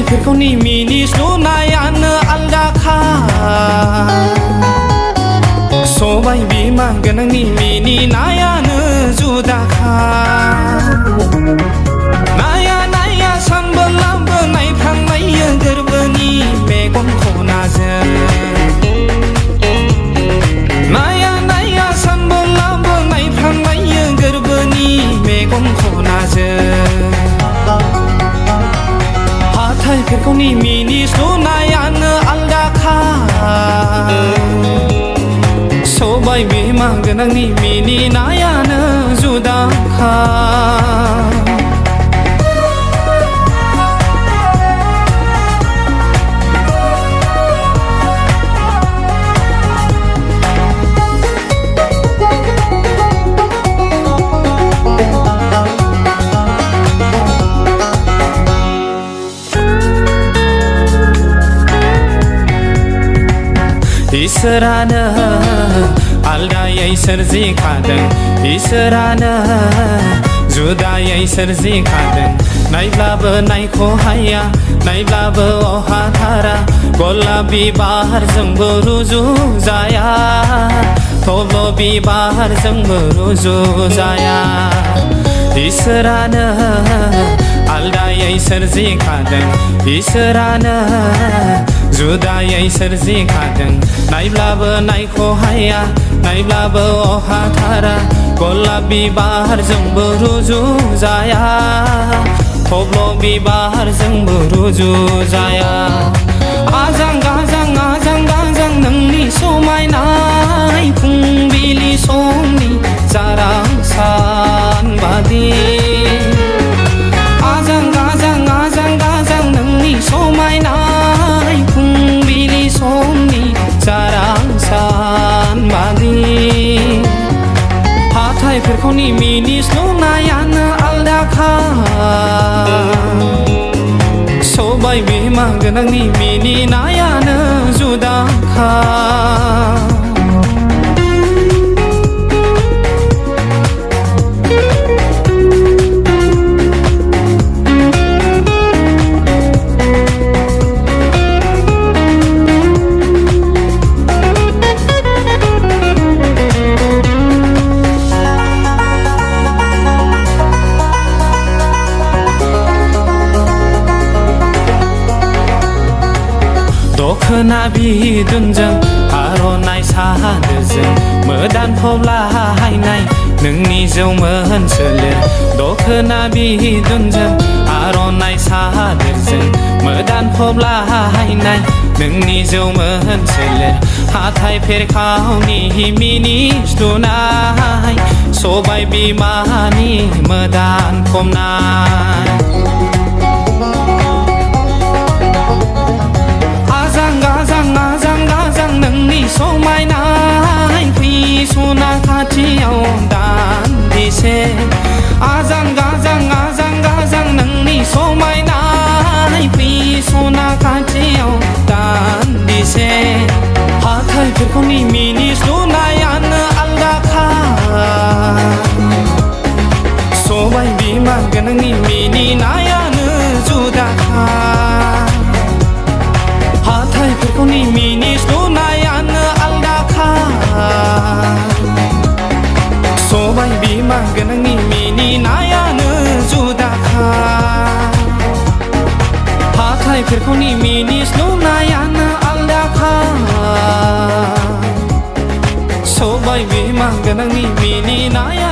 Firkoni mini sunayana aldakha Sobai bima ganangni mini nayana judakha Naya naya sanbalam nai phang nai garbani megon khonaja Naya naya sanbalam nai phang nai garbani megon khonaja Firkoni mini sunayana aldakha Sobai bima ganangni mini nayana judakha Isarana aldayai soरजिखादों Isarana जुदायै सोरजिखादों नायब्लाबो नायख'हाया नायब्लाबो अहाथारा गलाब बिबारजोंबो रुजुजाया थब्ल बिबारजोंबो रुजुजाया इसोरानो आलदायै सोरजिखादों इसोरानो जुदायै सोरजिखादों नायब्लाबो नायख'हाया नायब्लाबो अहाथारा गलाब बिबारजोंबो रुजुजाया थब्ल बिबारजोंबो रुजुजाया आजां गाजां नोंनि समायनाय फुंबिलि समनि जारां सानबादि आजां गाजां नोंनि समायनाय फुंबिलि समनि जारां सानबादि हाथायफोरखौनि मिनिस्लुनायानो आलदाखा सबाय बिमा गोनांनि मिनिनायानो जुदाखा दखना बिदुनजों आर'नाइ सादोरजों मोदान फबलाहायनाय नोंनि जौमोन सोलेर दखना बिदुनजों आर'नाइ सादोरजों मोदान फबलाहायनाय नोंनि जौमोन सोलेर हाथाय फेरखावनि मिनिस्लुनाय सबाय बिमानि मोदान फबनाय आजां नोंनि समायनाय फैसना खाथियाव दान्दिसे आजां गाजां नोंनि समायनाय फैसना खाथियाव दान्दिसे हाथायफोरखौनि मिनिस्लुनायानो आलदाखा सबाय बिमा गोनांनि मिनिनायानो जुदाखा हाथायफोरखौनि मिनिस्लुनायानो आलदाखा सबाय बिमा गोनांनि मिनिनायानो जुदाखा हाथायफोरखौनि मिनिस्लुनायानो आलदाखा सबाय बिमा गोनांनि मिनिनाया